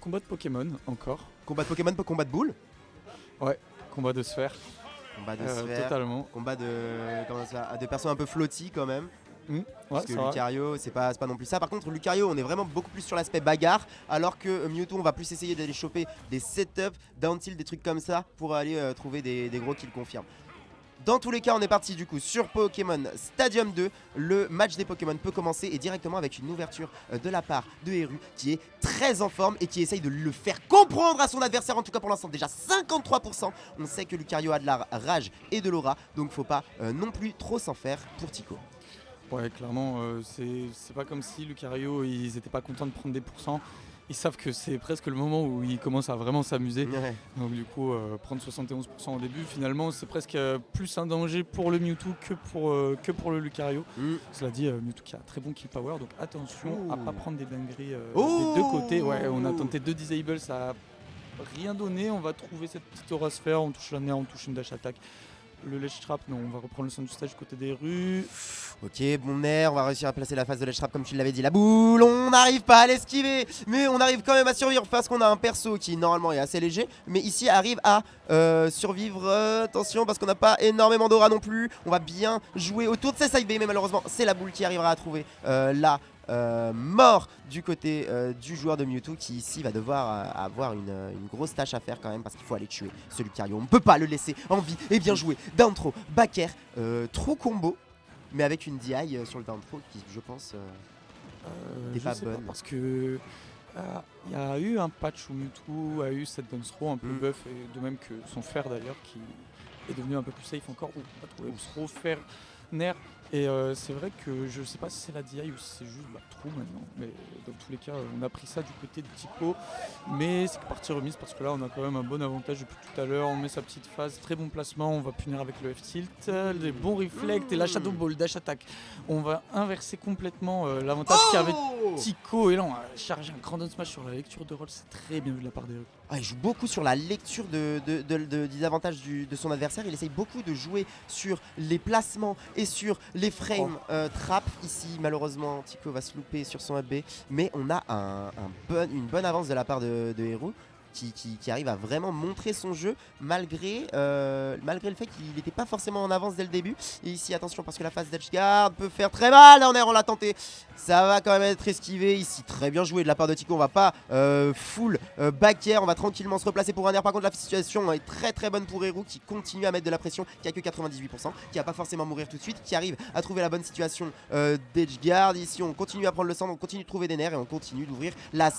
Combat de Pokémon encore. Combat de Pokémon, pas combat de boules. Ouais, combat de sphères. Combat de sphères. Totalement. Combat de persos un peu flotty quand même. Ouais, Parce que ça va. Lucario, c'est pas non plus ça. Par contre, Lucario, on est vraiment beaucoup plus sur l'aspect bagarre. Alors que Mewtwo, on va plus essayer d'aller choper des setups, down tilt, des trucs comme ça pour aller trouver des gros kills confirmes. Dans tous les cas, on est parti du coup sur Pokémon Stadium 2. Le match des Pokémon peut commencer et directement avec une ouverture de la part de Eru qui est très en forme et qui essaye de le faire comprendre à son adversaire. En tout cas pour l'instant, déjà 53%. On sait que Lucario a de la rage et de l'aura, donc faut pas non plus trop s'en faire pour Tico. Ouais, clairement, c'est pas comme si Lucario, ils étaient pas contents de prendre des pourcents. Ils savent que c'est presque le moment où ils commencent à vraiment s'amuser. Ouais. Donc du coup, prendre 71% au début, finalement, c'est presque plus un danger pour le Mewtwo que pour le Lucario. Cela dit, Mewtwo qui a très bon kill power, donc attention à pas prendre des dingueries des deux côtés. Ouais, on a tenté 2 disables, ça a rien donné. On va trouver cette petite aura sphère, on touche la nerf, on touche une dash attack. Le ledge trap, non, on va reprendre le centre du stage du côté des rues. Ok, bon nerf, on va réussir à placer la phase de ledge trap comme tu l'avais dit. La boule, on n'arrive pas à l'esquiver, mais on arrive quand même à survivre parce qu'on a un perso qui normalement est assez léger, mais ici arrive à survivre. Attention parce qu'on n'a pas énormément d'aura non plus. On va bien jouer autour de ces side B, mais malheureusement c'est la boule qui arrivera à trouver la mort du côté du joueur de Mewtwo qui ici va devoir avoir une grosse tâche à faire quand même parce qu'il faut aller tuer ce Lucario. On ne peut pas le laisser en vie. Et bien joué, down throw, back air, trou combo, mais avec une DI sur le down throw qui je pense n'est pas bonne. Parce que il y a eu un patch où Mewtwo a eu cette down throw un peu buff, et de même que son fer d'ailleurs qui est devenu un peu plus safe encore. On va trouver throw, fer, nerf. Et c'est vrai que je sais pas si c'est la DI ou si c'est juste la trou maintenant, mais dans tous les cas on a pris ça du côté de Tico, mais c'est partie remise parce que là on a quand même un bon avantage depuis tout à l'heure. On met sa petite phase, très bon placement, on va punir avec le F-tilt, les bons reflects et la Shadow Ball, dash attack. On va inverser complètement l'avantage qu'avait Tico, et là on va charger un grand down smash sur la lecture de rôle, c'est très bien vu de la part des rues. Ah, il joue beaucoup sur la lecture des avantages de son adversaire. Il essaye beaucoup de jouer sur les placements et sur les frames trap. Ici, malheureusement, Tico va se louper sur son AB. Mais on a une bonne avance de la part de Eru. Qui arrive à vraiment montrer son jeu malgré le fait qu'il n'était pas forcément en avance dès le début. Et ici attention parce que la phase d'edge guard peut faire très mal. On l'a tenté, ça va quand même être esquivé. Ici très bien joué de la part de Tico. On va pas full back air, on va tranquillement se replacer pour un air. Par contre la situation est très très bonne pour Eru qui continue à mettre de la pression, qui a que 98%, qui va pas forcément mourir tout de suite, qui arrive à trouver la bonne situation d'edge guard. Ici on continue à prendre le centre, on continue de trouver des nerfs et on continue d'ouvrir la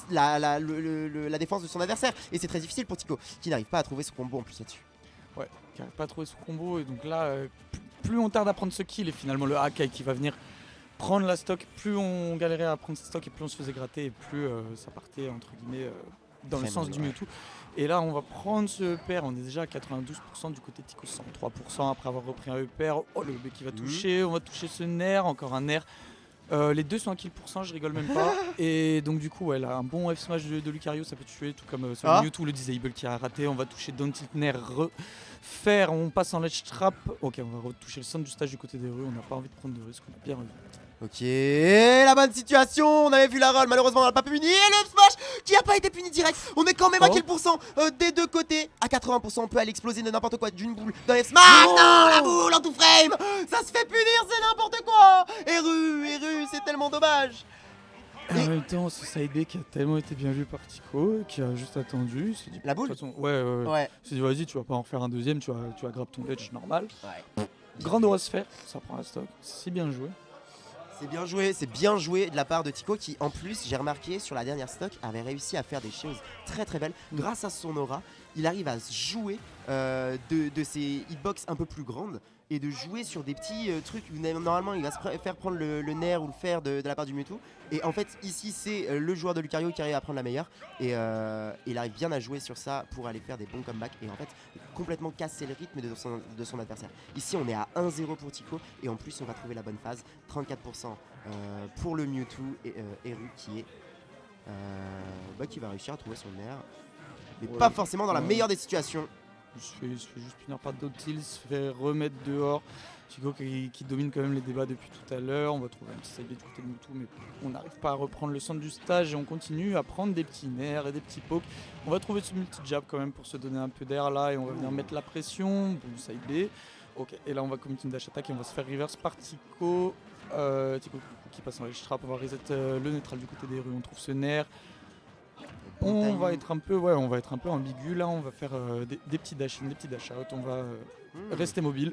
défense de son adversaire. Et c'est très difficile pour Tico qui n'arrive pas à trouver son combo en plus là-dessus. Ouais, qui n'arrive pas à trouver son combo, et donc là, plus on tarde à prendre ce kill et finalement le Hakai qui va venir prendre la stock, plus on galérait à prendre sa stock et plus on se faisait gratter et plus ça partait entre guillemets dans le sens du Mewtwo. Et là on va prendre ce EPR, on est déjà à 92% du côté de Tico, 103% après avoir repris un EPR. Oh le B qui va toucher, on va toucher ce nerf, encore un nerf. Les deux sont à kill %, je rigole même pas. Et donc du coup ouais, là, un bon F smash de Lucario ça peut tuer, tout comme celui de Mewtwo, le disable qui a raté. On va toucher down tilt nerf, faire, on passe en ledge trap. Ok, on va retoucher le centre du stage du côté des rues, on n'a pas envie de prendre de risques, on a bien revu. Ok, la bonne situation, on avait vu la roll, malheureusement on n'a pas pu punir. Et le smash qui n'a pas été puni direct. On est quand même à kill % des deux côtés. À 80%, on peut aller exploser de n'importe quoi, d'une boule, d'un F-smash. Non, la boule en tout frame. Ça se fait punir, c'est n'importe quoi. Eru, c'est tellement dommage. Et en même temps, ce side B qui a tellement été bien vu par Tico, qui a juste attendu, il s'est dit, la boule. De toute façon, ouais. Il s'est dit vas-y, tu vas pas en faire un deuxième, tu vas grab ton ledge normal. Grande aura sphère, ça prend la stock, c'est bien joué. C'est bien joué de la part de Tico qui en plus, j'ai remarqué sur la dernière stock, avait réussi à faire des choses très très belles. Grâce à son aura, il arrive à jouer de ses hitbox un peu plus grandes et de jouer sur des petits trucs où normalement il va se faire prendre le nerf ou le fer de la part du Mewtwo. Et en fait ici c'est le joueur de Lucario qui arrive à prendre la meilleure et il arrive bien à jouer sur ça pour aller faire des bons comebacks et en fait complètement casser le rythme de son adversaire. Ici on est à 1-0 pour Tico et en plus on va trouver la bonne phase, 34% pour le Mewtwo et Eru qui est qui va réussir à trouver son nerf mais pas forcément dans la meilleure des situations. Il se fait juste punir par Dotil, il se fait remettre dehors. Tico qui domine quand même les débats depuis tout à l'heure. On va trouver un petit side B du côté de Mewtwo, mais on n'arrive pas à reprendre le centre du stage et on continue à prendre des petits nerfs et des petits pokes. On va trouver ce multi-jab quand même pour se donner un peu d'air là et on va venir mettre la pression. Bon, side B. Ok, et là on va commit une dash attack et on va se faire reverse par Tico. Tico qui passe en edge trap, on va reset le neutral du côté des rues, on trouve ce nerf. On va être un peu ambigu là, on va faire des petits dash in, des petits dash out, on va rester mobile.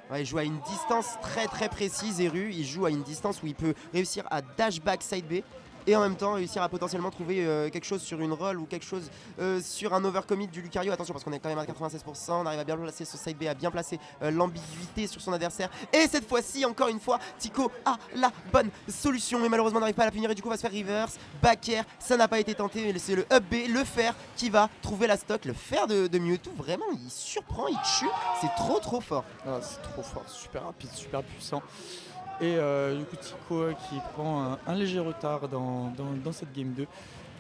Ouais, il joue à une distance très très précise, Eru. Il joue à une distance où il peut réussir à dash back side B et en même temps réussir à potentiellement trouver quelque chose sur une roll ou quelque chose sur un overcommit du Lucario. Attention parce qu'on est quand même à 96%, on arrive à bien placer ce side B, à bien placer l'ambiguïté sur son adversaire. Et cette fois-ci, encore une fois, Tico a la bonne solution mais malheureusement n'arrive pas à la punir et du coup va se faire reverse, back air, ça n'a pas été tenté mais c'est le up B, le fer qui va trouver la stock. Le fer de Mewtwo, vraiment il surprend, il tue, c'est trop fort. Ah, c'est trop fort, super rapide, super puissant. Et du coup Tico qui prend un léger retard dans cette game 2.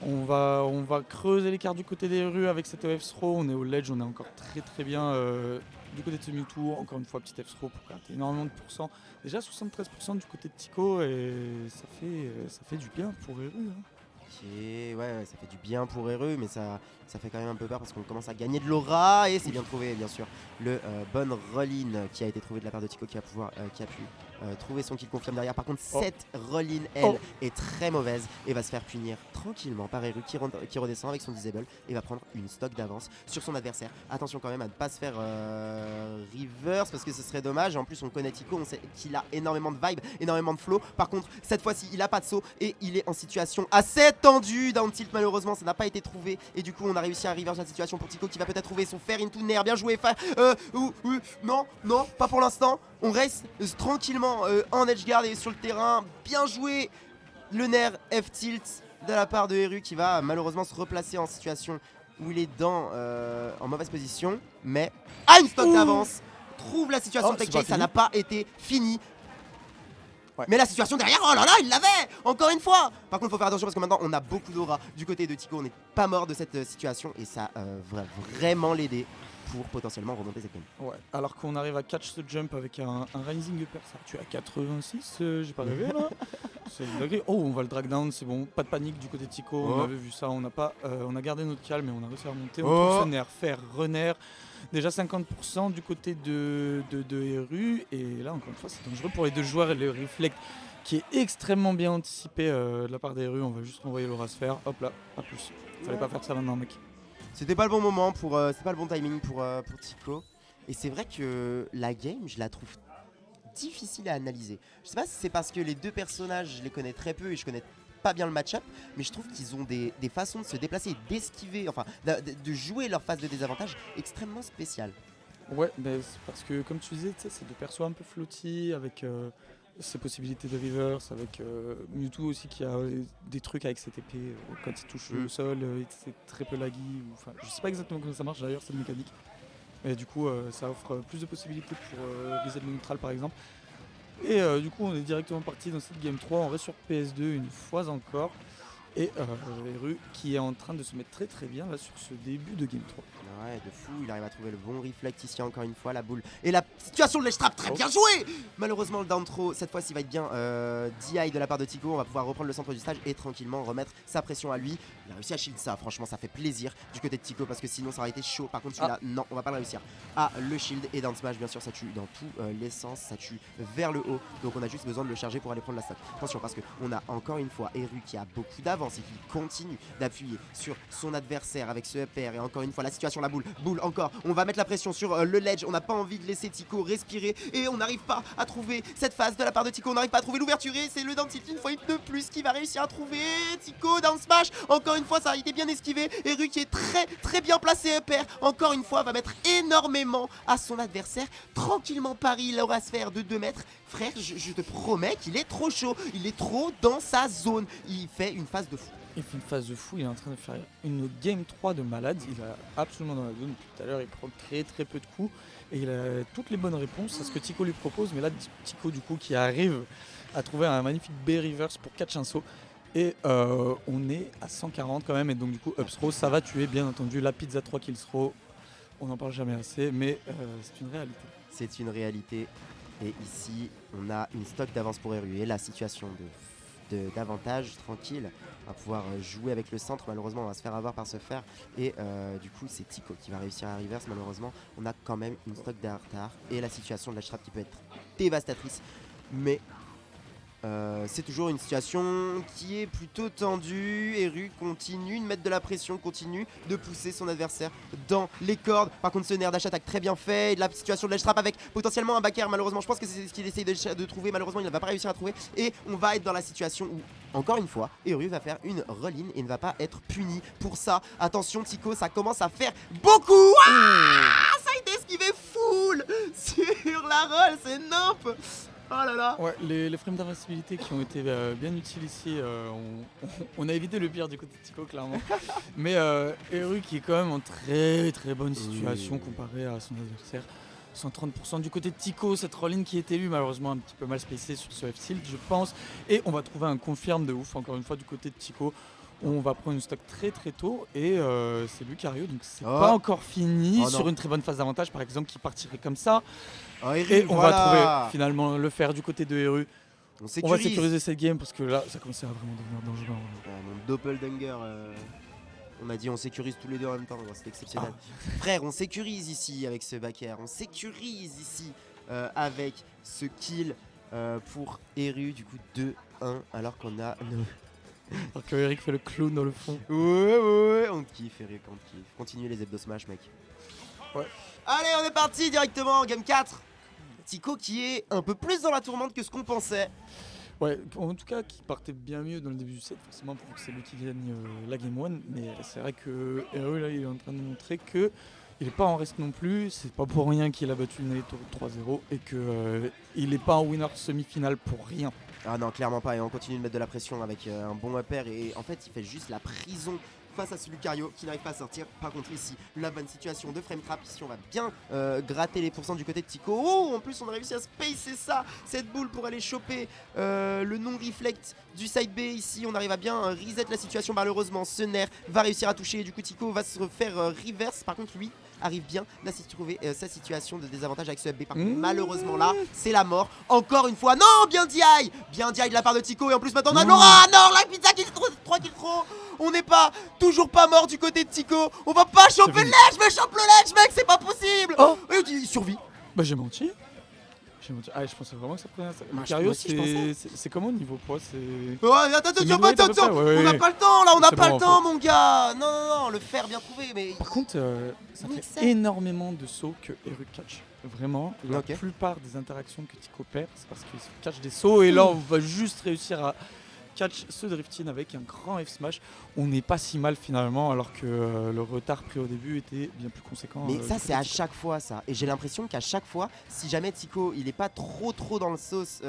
On va creuser l'écart du côté des rues avec cette F-throw. On est au ledge, on est encore très bien du côté de ce Mewtwo. Encore une fois, petite F-throw pour gratter énormément de pourcents. Déjà 73% du côté de Tico et ça fait du bien pour les rues. Ouais, ça fait du bien pour Eru, mais ça fait quand même un peu peur parce qu'on commence à gagner de l'aura et c'est bien trouvé, bien sûr. Le bon roll-in qui a été trouvé de la part de Tico qui a pu trouver son kill confirme derrière. Par contre, cette roll-in, elle, est très mauvaise et va se faire punir tranquillement par Eru qui redescend avec son disable et va prendre une stock d'avance sur son adversaire. Attention quand même à ne pas se faire reverse parce que ce serait dommage. En plus, on connaît Tico, on sait qu'il a énormément de vibe, énormément de flow. Par contre, cette fois-ci, il a pas de saut et il est en situation assez tendue. Down tilt, malheureusement, ça n'a pas été trouvé et du coup, on a réussi à reverse la situation pour Tico qui va peut-être trouver son fer into nerf. Bien joué, non, pas pour l'instant. On reste tranquillement en edge guard et sur le terrain. Bien joué le nerf F-tilt de la part de Eru qui va malheureusement se replacer en situation où il est en mauvaise position. Mais a une stock d'avance. Trouve la situation tech chase, ça n'a pas été fini. Ouais. Mais la situation derrière, oh là là, il l'avait encore une fois. Par contre, il faut faire attention parce que maintenant, on a beaucoup d'aura du côté de Tico. On n'est pas mort de cette situation et ça va vraiment l'aider pour potentiellement remonter cette game. Ouais, alors qu'on arrive à catch ce jump avec un rising upper, ça tue à 86, j'ai pas rêvé là. C'est une dinguerie. Oh, on va le drag down, c'est bon, pas de panique du côté de Tico, on avait vu ça, on a gardé notre calme et on a réussi à remonter. On trouve ce nerf, fer, rener. Déjà 50% du côté de Eru et là encore une fois c'est dangereux pour les deux joueurs et le reflect qui est extrêmement bien anticipé de la part des Eru. On va juste renvoyer l'aura sphère, hop là, pas plus. Fallait pas faire ça maintenant mec. C'était pas le bon moment c'était pas le bon timing pour Tico. Et c'est vrai que la game, je la trouve difficile à analyser. Je sais pas si c'est parce que les deux personnages, je les connais très peu et je connais pas bien le match-up, mais je trouve qu'ils ont des façons de se déplacer et d'esquiver, enfin de jouer leur phase de désavantage extrêmement spéciales. Ouais, mais c'est parce que comme tu disais, c'est deux persos un peu floaty avec ses possibilités de reverse, avec Mewtwo aussi qui a des trucs avec cette épée quand il touche le sol, c'est très peu laggy. Enfin, je sais pas exactement comment ça marche d'ailleurs cette mécanique. Et du coup, ça offre plus de possibilités pour reset le neutral par exemple. Et du coup, on est directement parti dans cette game 3. On reste sur PS2 une fois encore. Et Eru qui est en train de se mettre très bien là sur ce début de game 3. Ouais, de fou, il arrive à trouver le bon reflect ici encore une fois, la boule. Et la situation de l'edge trap, très bien joué. Malheureusement, le down throw, cette fois-ci va être bien DI de la part de Tico. On va pouvoir reprendre le centre du stage et tranquillement remettre sa pression à lui. Il a réussi à shield ça, franchement, ça fait plaisir du côté de Tico parce que sinon ça aurait été chaud. Par contre, celui-là, non, on va pas le réussir. Ah, le shield et down smash, bien sûr, ça tue dans tout l'essence, ça tue vers le haut. Donc on a juste besoin de le charger pour aller prendre la stock. Attention, parce qu'on a encore une fois Eru qui a beaucoup d'avance et qui continue d'appuyer sur son adversaire avec ce upper. Et encore une fois, la situation, la boule encore. On va mettre la pression sur le ledge. On n'a pas envie de laisser Tico respirer et on n'arrive pas à trouver cette phase de la part de Tico. On n'arrive pas à trouver l'ouverture et c'est le down tilt une fois de plus qui va réussir à trouver Tico down smash. Encore une fois, ça a été bien esquivé. Eru qui est très bien placé upper. Encore une fois, va mettre énormément à son adversaire. Tranquillement Paris, l'aura sphère de 2 mètres. Frère, je te promets qu'il est trop chaud. Il est trop dans sa zone. Il fait une phase de fou. Il fait une phase de fou, il est en train de faire une game 3 de malade, il est absolument dans la zone depuis tout à l'heure, il prend très peu de coups et il a toutes les bonnes réponses à ce que Tico lui propose, mais là Tico du coup qui arrive à trouver un magnifique B reverse pour catch un saut et on est à 140 quand même et donc du coup up throw ça va tuer bien entendu la pizza 3 kill throw on n'en parle jamais assez, mais c'est une réalité. C'est une réalité. Et ici, on a une stock d'avance pour Eru. Et la situation d'avantage, tranquille. On va pouvoir jouer avec le centre. Malheureusement, on va se faire avoir par ce fer. Et du coup, c'est Tico qui va réussir à reverse. Malheureusement, on a quand même une stock de retard. Et la situation de la trap qui peut être dévastatrice. Mais c'est toujours une situation qui est plutôt tendue. Eru continue de mettre de la pression, continue de pousser son adversaire dans les cordes. Par contre, ce nerf d'achat attaque très bien fait. Et la situation de l'edge trap avec potentiellement un backer. Malheureusement, je pense que c'est ce qu'il essaye de trouver. Malheureusement, il ne va pas réussir à trouver. Et on va être dans la situation où, encore une fois, Eru va faire une roll-in et ne va pas être puni pour ça. Attention, Tico, ça commence à faire beaucoup. Ah, ça a été esquivé full sur la roll, c'est nimp. Oh là là. Ouais, les frames d'invincibilité qui ont été bien utiles ici, on a évité le pire du côté de Tico clairement. Mais Eru qui est quand même en très très bonne situation comparé à son adversaire. 130% du côté de Tico, cette roll-in qui est élue malheureusement un petit peu mal spacée sur ce F-Tilt je pense. Et on va trouver un confirme de ouf encore une fois du côté de Tico. On va prendre une stock très très tôt et c'est Lucario donc c'est pas encore fini sur une très bonne phase d'avantage par exemple qui partirait comme ça. Et on va trouver finalement le fer du côté de Eru. On va sécuriser cette game parce que là ça commence à vraiment devenir dangereux. Mon doppelganger, on a dit on sécurise tous les deux en même temps, c'est exceptionnel. Frère, on sécurise ici avec ce backer, on sécurise ici avec ce kill pour Eru du coup 2-1 alors qu'on a... Alors que Eric fait le clown dans le fond. Ouais, on kiffe Eric, on kiffe. Continue les hebdo smash mec. Ouais. Allez, on est parti directement en game 4. Tico qui est un peu plus dans la tourmente que ce qu'on pensait. Ouais, en tout cas qui partait bien mieux dans le début du set, forcément pour que c'est lui qui gagne la game 1. Mais c'est vrai que Eru là il est en train de montrer que il est pas en reste non plus, c'est pas pour rien qu'il a battu Naito 3-0 et que il est pas en winner semi-finale pour rien. Ah non, clairement pas, et on continue de mettre de la pression avec un bon upper et en fait il fait juste la prison face à ce Lucario qui n'arrive pas à sortir. Par contre ici, la bonne situation de frame trap, ici on va bien gratter les pourcents du côté de Tico. Oh, en plus on a réussi à spacer ça, cette boule pour aller choper le non-reflect du side B. Ici on arrive à bien reset la situation, malheureusement ce nerf va réussir à toucher et du coup Tico va se faire reverse. Par contre lui arrive bien à trouver sa situation de désavantage avec ce FB. Par contre malheureusement là c'est la mort encore une fois. Non, bien DI de la part de Tico et en plus maintenant on a Nora. Non, la pizza qui est 3 kills trop. On n'est pas toujours pas mort du côté de Tico. On va pas choper le ledge, mais chope le ledge mec, c'est pas possible. Oh, il survit. Bah j'ai menti. Ah, je pensais vraiment que ça prenait ça. Lucario, c'est comment au niveau poids? Oh, attention, on n'a pas le temps là, on n'a pas le temps mon gars. Non, le fer bien trouvé mais... Par contre, ça fait énormément de sauts que Eru catch. Vraiment, la plupart des interactions que Tico perd, c'est parce qu'il catch des sauts et là on va juste réussir à catch ce drift-in avec un grand F-smash. On n'est pas si mal finalement alors que le retard pris au début était bien plus conséquent. Mais ça c'est à chaque fois ça. Et j'ai l'impression qu'à chaque fois, si jamais Tico il est pas trop dans le sauce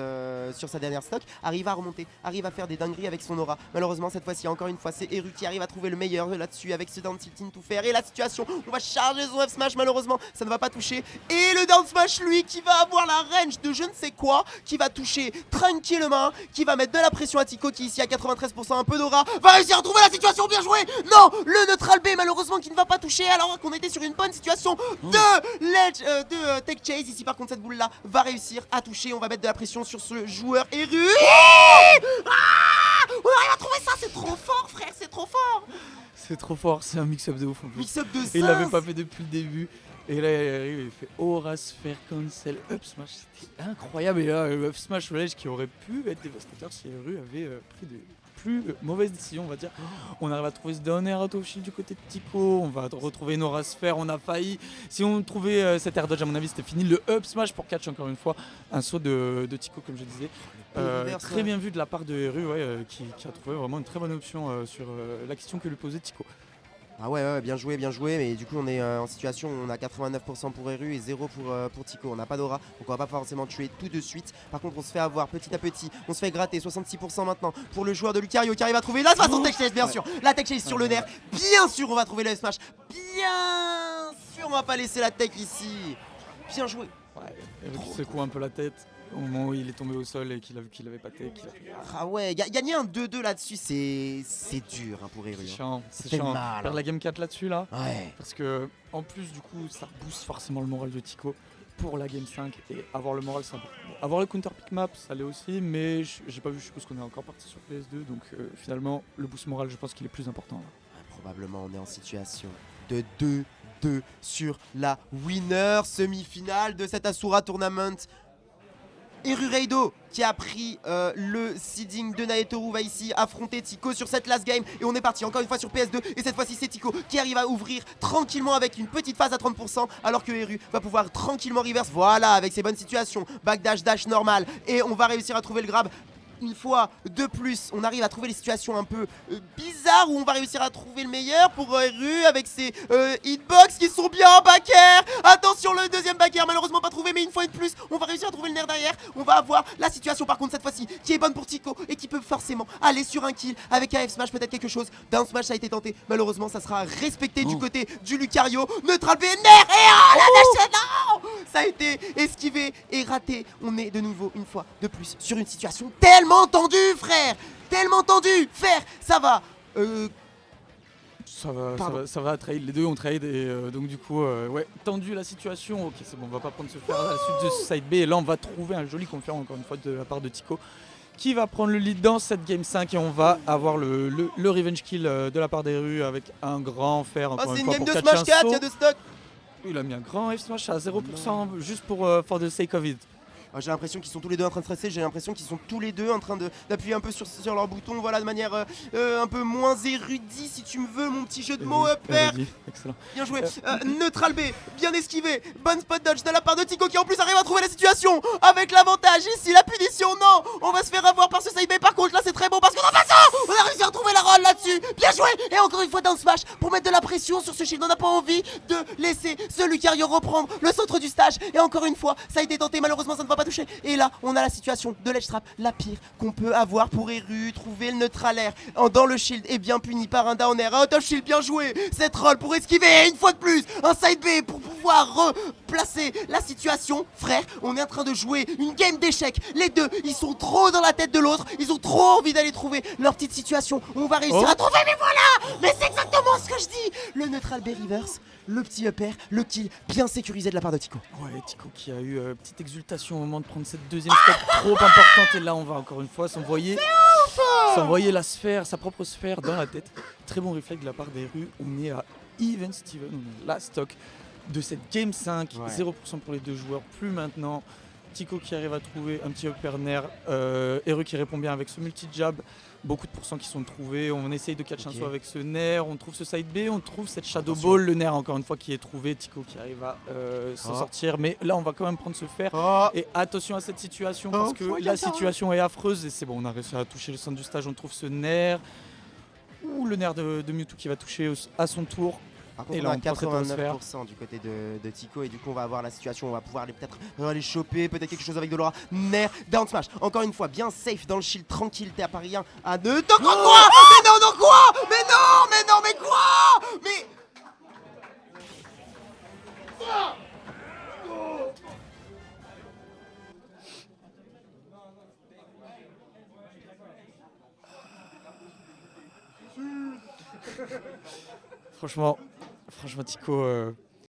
sur sa dernière stock, arrive à remonter, arrive à faire des dingueries avec son aura. Malheureusement cette fois-ci encore une fois c'est Eru qui arrive à trouver le meilleur là-dessus avec ce down tilt-in tout faire. Et la situation, on va charger son F-smash, malheureusement ça ne va pas toucher. Et le down smash lui qui va avoir la range de je ne sais quoi, qui va toucher tranquillement, qui va mettre de la pression à Tico qui ici à 93%, un peu d'aura, va réussir à retrouver la situation, bien joué. Non, le neutral B malheureusement qui ne va pas toucher alors qu'on était sur une bonne situation de ledge, de tech chase. Ici par contre cette boule là va réussir à toucher, on va mettre de la pression sur ce joueur Eru. On arrive à trouver ça, c'est trop fort frère, c'est trop fort. C'est trop fort, c'est un mix-up de ouf en plus. Mix-up de il l'avait pas fait depuis le début. Et là il arrive, il fait aura sphère cancel up smash, c'était incroyable. Et là le up smash ledge qui aurait pu être dévastateur si Eru avait pris de plus mauvaises décisions on va dire. On arrive à trouver ce down air out of shield du côté de Tico, on va retrouver une aura sphère, on a failli. Si on trouvait cet air dodge à mon avis c'était fini. Le up smash pour catch encore une fois, un saut de Tico comme je disais. Très bien vu de la part de Eru qui a trouvé vraiment une très bonne option sur la question que lui posait Tico. Ah ouais, bien joué, mais du coup on est en situation où on a 89% pour Eru et 0 pour Tico. On n'a pas d'aura, donc on va pas forcément tuer tout de suite. Par contre on se fait avoir petit à petit, on se fait gratter 66% maintenant pour le joueur de Lucario qui arrive à trouver la façon tech chase bien sûr. La tech chase sur le nerf, bien sûr on va trouver le smash, bien sûr on va pas laisser la tech ici. Bien joué. Ouais, Eru qui secoue un peu la tête. Au moment où il est tombé au sol et qu'il a vu qu'il avait pâté. Ah ouais, gagner un 2-2 là-dessus, c'est dur hein, pour Eru. C'est chiant, c'est fait chiant. mal, Perdre hein. la game 4 là-dessus là. Ouais. Parce que en plus du coup ça booste forcément le moral de Tico pour la game 5 et avoir le moral c'est important. Avoir le counter pick map ça l'est aussi mais j'ai pas vu, je suppose qu'on est encore parti sur PS2 donc finalement le boost moral je pense qu'il est plus important là. Ouais, probablement on est en situation de 2-2 sur la winner semi-finale de cet Asura Tournament. Eru Reido qui a pris le seeding de Naetoru va ici affronter Tico sur cette last game. Et on est parti encore une fois sur PS2. Et cette fois-ci c'est Tico qui arrive à ouvrir tranquillement avec une petite phase à 30%. Alors que Eru va pouvoir tranquillement reverse. Voilà avec ses bonnes situations. Backdash, dash normal. Et on va réussir à trouver le grab. Une fois de plus, on arrive à trouver les situations un peu bizarres où on va réussir à trouver le meilleur pour Eru avec ses hitbox qui sont bien en back air. Attention, le deuxième back air, malheureusement pas trouvé, mais une fois de plus, on va réussir à trouver le nerf derrière. On va avoir la situation par contre cette fois-ci qui est bonne pour Tico et qui peut forcément aller sur un kill avec un F-smash, peut-être quelque chose. Down smash ça a été tenté, malheureusement ça sera respecté du côté du Lucario. Neutral B, nerf et la dash, non, ça a été esquivé et raté. On est de nouveau une fois de plus sur une situation tellement tendu, frère, tellement tendu. Faire, ça va. Ça va trade, les deux ont trade et donc du coup ouais, tendu la situation, ok c'est bon on va pas prendre ce fer à la suite de ce side B et là on va trouver un joli confirm encore une fois de la part de Tico qui va prendre le lead dans cette game 5 et on va avoir le revenge kill de la part des rues avec un grand fer encore une fois pour catch un Smash 4, il y a saut. de stock. Il a mis un grand F smash à 0% juste pour for the sake of it. J'ai l'impression qu'ils sont tous les deux en train de stresser, j'ai l'impression qu'ils sont tous les deux en train d'appuyer un peu sur leur bouton, voilà, de manière un peu moins érudit si tu me veux, mon petit jeu de mots, père. Excellent. Bien joué. Neutral B, bien esquivé, bonne spot dodge de la part de Tico qui en plus arrive à trouver la situation avec l'avantage ici, la punition, non, on va se faire avoir par ce side B, par contre là c'est très bon parce que de toute façon, on a réussi à retrouver la roll là-dessus, bien joué. Et encore une fois down smash pour mettre de la pression sur ce shield, on n'a pas envie de laisser ce Lucario reprendre le centre du stage et encore une fois, ça a été tenté, malheureusement ça ne va pas toucher. Et là, on a la situation de l'edge trap, la pire qu'on peut avoir pour Eru. Trouver le neutral air dans le shield est bien puni par un down air. Un out of shield bien joué. Cette roll pour esquiver une fois de plus. Un side B pour pouvoir replacer la situation. Frère, on est en train de jouer une game d'échecs. Les deux, ils sont trop dans la tête de l'autre. Ils ont trop envie d'aller trouver leur petite situation. On va réussir à trouver, mais voilà. Mais c'est exactement ce que je dis. Le neutral B reverse. Le petit up air, le kill bien sécurisé de la part de Tico. Ouais, Tico qui a eu petite exultation au moment de prendre cette deuxième stop trop importante et là on va encore une fois s'envoyer la sphère, sa propre sphère dans la tête. Très bon réflexe de la part des rues. On est à Even Steven, on est la stock de cette game 5, ouais. 0% pour les deux joueurs, plus maintenant. Tico qui arrive à trouver un petit upper nerf, Eru qui répond bien avec ce multi-jab, beaucoup de pourcents qui sont trouvés, on essaye de catch un saut avec ce nerf, on trouve ce side B, on trouve cette shadow ball, le nerf encore une fois qui est trouvé, Tico qui arrive à s'en sortir, mais là on va quand même prendre ce fer, et attention à cette situation parce que la situation est affreuse et c'est bon, on a réussi à toucher le centre du stage, on trouve ce nerf, ou le nerf de Mewtwo qui va toucher à son tour. Par contre, on a 89% du côté de Tico et du coup on va avoir la situation, on va pouvoir peut-être aller choper, peut-être quelque chose avec de l'aura. Nerf, down smash, encore une fois, bien safe dans le shield, tranquille, t'es à pas rien. À deux, quoi Mais non, non, quoi Mais non, mais non, mais quoi Mais... Franchement Tico,